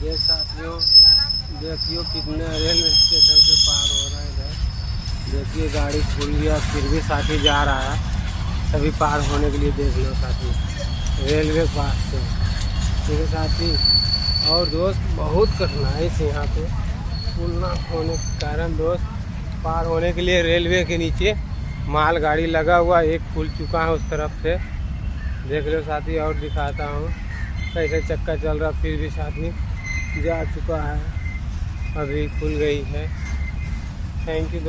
देख साथियों, देखियो कितने रेलवे स्टेशन से पार हो रहा है इधर। देखिए गाड़ी खुल गया फिर भी साथी जा रहा है सभी पार होने के लिए। देख लो साथी, रेलवे पास से। ठीक है साथी। और दोस्त बहुत कठिनाई से यहाँ पे पुल ना होने के कारण दोस्त पार होने के लिए रेलवे के नीचे माल गाड़ी लगा हुआ एक पुल चुका है उस तरफ से। देख लो साथी, और दिखाता हूँ कैसे चक्का चल रहा, फिर भी साथी जा चुका है, अभी खुल गई है। थैंक यू दोस्त।